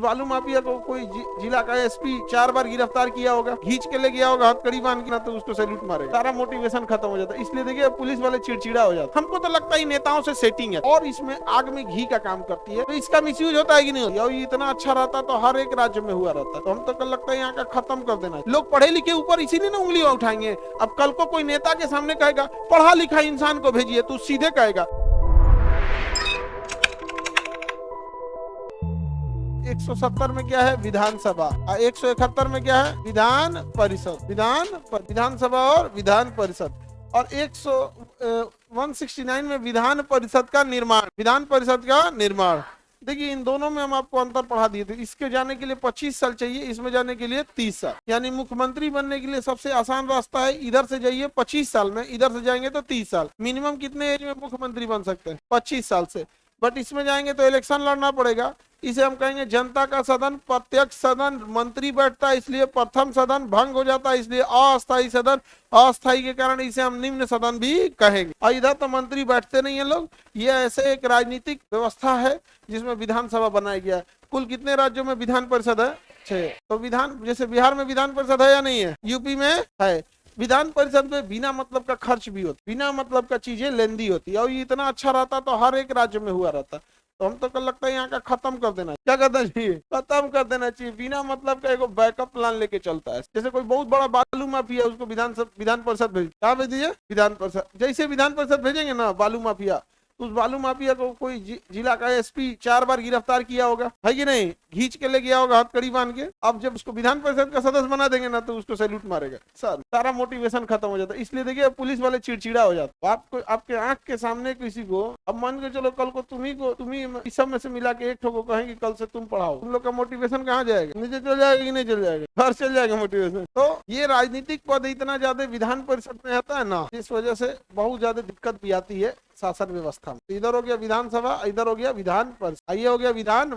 बालू माफिया को कोई जिला का एसपी 4 बार गिरफ्तार किया होगा, खींच के ले गया होगा हथकड़ी बांध के, ना तो उसको सैल्यूट मारेगा, सारा मोटिवेशन खत्म हो जाता है। इसलिए देखिए पुलिस वाले चिड़चिड़ा हो जाते। हमको तो लगता है नेताओं से सेटिंग है और इसमें आग में घी का काम करती है, तो इसका मिसयूज होता है कि नहीं होता। ये इतना अच्छा रहता तो हर एक राज्य में हुआ रहता, तो हम तो कल लगता है यहाँ का खत्म कर देना। लोग पढ़े लिखे ऊपर इसीलिए ना उंगली उठाएंगे। अब कल को कोई नेता के सामने कहेगा पढ़ा लिखा इंसान को भेजिए, तो सीधे कहेगा 170 में क्या है विधानसभा, 171 में क्या है विधान परिषद, विधानसभा और विधान परिषद, और 169 में विधान परिषद का निर्माण। देखिए इन दोनों में हम आपको अंतर पढ़ा दिए थे। इसके जाने के लिए 25 साल चाहिए, इसमें जाने के लिए 30 साल। यानी मुख्यमंत्री बनने के लिए सबसे आसान रास्ता है, इधर से जाइए 25 साल में, इधर से जाएंगे तो 30 साल। मिनिमम कितने एज में मुख्यमंत्री बन सकते हैं? 25 साल से। बट इसमें जाएंगे तो इलेक्शन लड़ना पड़ेगा। इसे हम कहेंगे जनता का सदन, प्रत्यक्ष सदन, मंत्री बैठता है इसलिए प्रथम सदन, भंग हो जाता है इसलिए अस्थायी सदन, अस्थायी के कारण इसे हम निम्न सदन भी कहेंगे। और इधर तो मंत्री बैठते नहीं है लोग। ये ऐसे एक राजनीतिक व्यवस्था है जिसमें विधानसभा बनाया गया है। कुल कितने राज्यों में विधान परिषद है? 6। तो विधान, जैसे बिहार में विधान परिषद है या नहीं है, यूपी में है। विधान परिषद में बिना मतलब का खर्च भी होता, बिना मतलब का चीजें लेंदी होती है, और ये इतना अच्छा रहता तो हर एक राज्य में हुआ रहता। तो हम तो कल लगता है यहाँ का खत्म कर देना, क्या करना चाहिए? खत्म कर देना चाहिए। बिना मतलब का एक बैकअप प्लान लेके चलता है। जैसे कोई बहुत बड़ा बालू माफिया, उसको विधान परिषद भेज, क्या भेज दीजिए विधान परिषद। जैसे विधान परिषद भेजेंगे ना बालू माफिया, उस बालू माफिया को कोई जिला का एसपी 4 बार गिरफ्तार किया होगा, है कि नहीं, खींच के ले गया होगा हथकड़ी बांध के। अब जब उसको विधान परिषद का सदस्य बना देंगे ना, तो उसको सैल्यूट मारेगा, सर सारा मोटिवेशन खत्म हो जाता है। इसलिए देखिए पुलिस वाले चिड़चिड़ा हो जाते। आपको आपके आंख के सामने किसी को, अब मान के चलो कल को तुम्ही इस सब में से मिला के एक ठो को कहेंगे कल से तुम पढ़ाओ, तुम लोग का मोटिवेशन कहाँ जाएगा? नीचे चल जाएगा कि नहीं चल जाएगा? घर चल जाएगा मोटिवेशन। तो ये राजनीतिक पद इतना ज्यादा विधान परिषद में आता है ना, इस वजह से बहुत ज्यादा दिक्कत भी आती है शासन व्यवस्था में। इधर हो गया विधानसभा, इधर हो गया विधान परिषद, ये हो गया विधान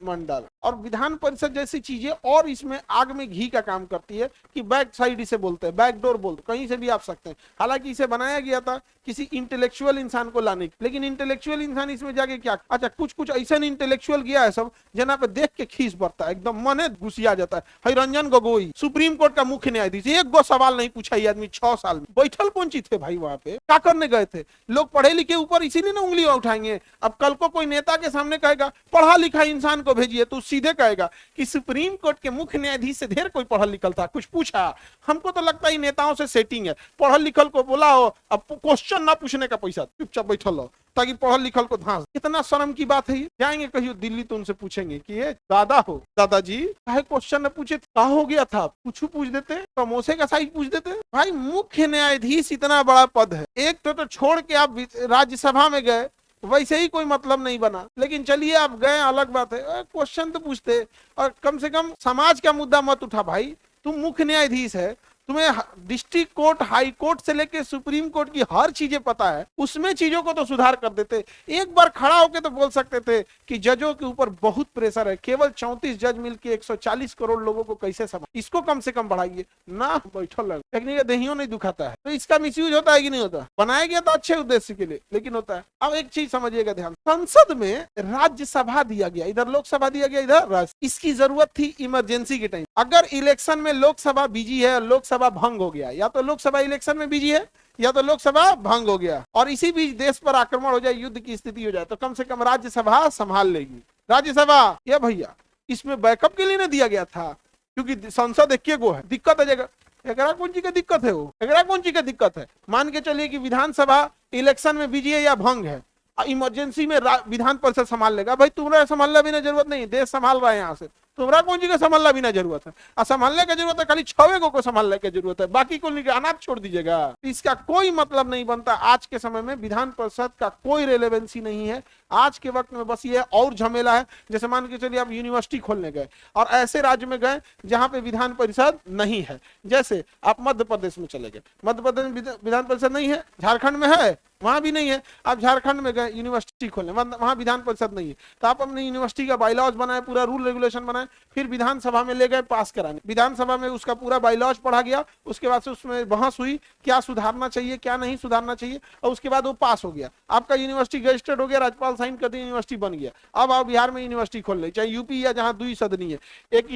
मंडल। और विधान परिषद जैसी चीजें और इसमें आग में घी का काम करती है कि बैक साइड इसे बोलते हैं, बैकडोर बोलते, कहीं से भी आप सकते हैं। हालांकि इसे बनाया गया था किसी इंटेलेक्चुअल इंसान को लाने, लेकिन इंटेलेक्चुअल इंसान इसमें जाके क्या, अच्छा कुछ ऐसा इंटेलेक्चुअल गया है सब, जना पे देख के खींच पड़ता है, एकदम मन घुसिया जाता है। हरिरंजन गोगोई सुप्रीम कोर्ट का मुख्य न्यायाधीश, एक गो सवाल नहीं पूछा ये आदमी 6 साल में। बैठल कौन चीज थे भाई वहां पे, क्या करने गए थे? लोग पढ़े लिखे ऊपर इसीलिए ना उंगली उठाएंगे। अब कल को कोई नेता के सामने कहेगा पढ़ा लिखा इंसान को भेजिए, तो सीधे कहेगा कि सुप्रीम कोर्ट के मुख्य न्यायाधीश से ढेर कोई पढ़ा लिखल था, कुछ पूछा। हमको तो लगता है नेताओं से सेटिंग है। पढ़ल लिखल को बोला हो, अब क्वेश्चन ना पूछने का पैसा, चुपचाप बैठल हो ताकि पढ़ल लिखल को धांस। कितना शर्म की बात है। जाएंगे कहीं दिल्ली तो उनसे पूछेंगे कि ये दादा हो, दादाजी काहे क्वेश्चन न पूछे, क्या हो गया था, कुछ पूछ देते, समोसे का साइज पूछ देते। भाई मुख्य न्यायाधीश इतना बड़ा पद है, एक तो छोड़ के आप राज्यसभा में गए, वैसे ही कोई मतलब नहीं बना। लेकिन चलिए आप गए, अलग बात है, क्वेश्चन तो पूछते। और कम से कम समाज का मुद्दा मत उठा भाई, तुम मुख्य न्यायाधीश है, तुम्हें डिस्ट्रिक्ट कोर्ट, हाई कोर्ट से लेके सुप्रीम कोर्ट की हर चीजें पता है, उसमें चीजों को तो सुधार कर देते। एक बार खड़ा होके तो बोल सकते थे कि जजों के ऊपर बहुत प्रेशर है, केवल 34 जज मिलके 140 करोड़ लोगों को कैसे संभाल, इसको कम से कम बढ़ाइए ना। बैठल लग टेक्निक देहियों नहीं दुखाता है, तो इसका मिसयूज होता है कि नहीं होता? बनाया गया था अच्छे उद्देश्य के लिए, लेकिन होता है। अब एक चीज समझिएगा ध्यान, संसद में राज्यसभा दिया गया, इधर लोकसभा दिया गया, इधर राज्य। इसकी जरूरत थी इमरजेंसी के टाइम। अगर इलेक्शन में लोकसभा बिजी है, लोकसभा भंग हो गया, या तो लोकसभा इलेक्शन में बिजी है या तो लोकसभा भंग हो गया, और इसी बीच देश पर आक्रमण हो जाए, युद्ध की स्थिति हो जाए, तो कम से कम राज्यसभा संभाल लेगी। राज्यसभा या भैया इसमें बैकअप के लिए ना दिया गया था, क्योंकि संसद एक गो है, दिक्कत है जगह। एकरा कौन चीज का दिक्कत है? वो एकरा कौन चीज का दिक्कत है? मान के चलिए कि विधानसभा इलेक्शन में बिजी है या भंग है, इमरजेंसी में विधान परिषद संभाल लेगा। भाई तुम्हारा संभालना भी ना जरूरत नहीं, देश संभाल रहा है यहाँ से, तुम्हारा कौन चीज का संभालना भी ना जरूरत है। और संभालने की जरूरत है खाली 6 को संभालने की जरूरत है, बाकी को अनाथ छोड़ दीजिएगा। इसका कोई मतलब नहीं बनता। आज के समय में विधान परिषद का कोई रेलेवेंसी नहीं है। आज के वक्त में बस ये और झमेला है। जैसे मान के चलिए आप यूनिवर्सिटी खोलने गए और ऐसे राज्य में गए जहां पे विधान परिषद नहीं है, जैसे आप मध्य प्रदेश में चले गए, मध्य प्रदेश में विधान परिषद नहीं है, झारखंड में है, वहां भी नहीं है। आप झारखंड में गए यूनिवर्सिटी खोलने, वहां विधान परिषद नहीं है, तो आप अपनी यूनिवर्सिटी का बाइलॉज बनाए, पूरा रूल रेगुलेशन बनाए, है, फिर विधानसभा में ले गए पास कराने, विधानसभा में उसका पूरा बाइलॉज पढ़ा गया, उसके बाद से उसमें बहस हुई क्या सुधारना चाहिए क्या नहीं सुधारना चाहिए, और उसके बाद वो पास हो गया, आपका यूनिवर्सिटी गजटेड हो गया, राज्यपाल साइन कर दिया, यूनिवर्सिटी बन गया। अब आप बिहार में यूनिवर्सिटी खोल ले, चाहे यूपी या जहां दुई सदनी है, एक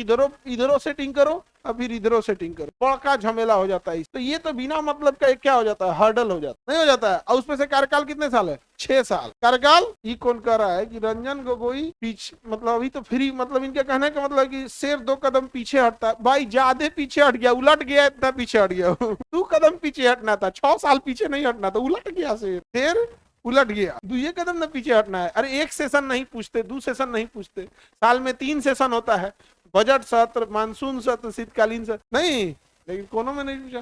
इधरों सेटिंग करो और फिर इधरों सेटिंग करो, बड़ा झमेला हो जाता है। तो ये तो बिना मतलब का एक क्या हो जाता है, हर्डल हो जाता, नहीं हो जाता है। और उसमें से कार्यकाल कितने साल है, 6 साल कार्यकाल। ये कौन कह रहा है कि रंजन गोगोई पीछे, मतलब अभी तो फ्री, मतलब इनके कहने का मतलब कि शेर 2 कदम पीछे हटता है, भाई ज्यादा पीछे हट गया, उलट गया, इतना पीछे हट गया 2 कदम पीछे हटना था, 6 साल पीछे नहीं हटना था, उलट गया शेर उलट गया, 2 कदम न पीछे हटना है। अरे एक सेशन नहीं पूछते, 2 सेशन नहीं पूछते, साल में 3 सेशन होता है, बजट सत्र, मानसून सत्र, शीतकालीन सत्र, नहीं, लेकिन कोनो में नहीं पूछा।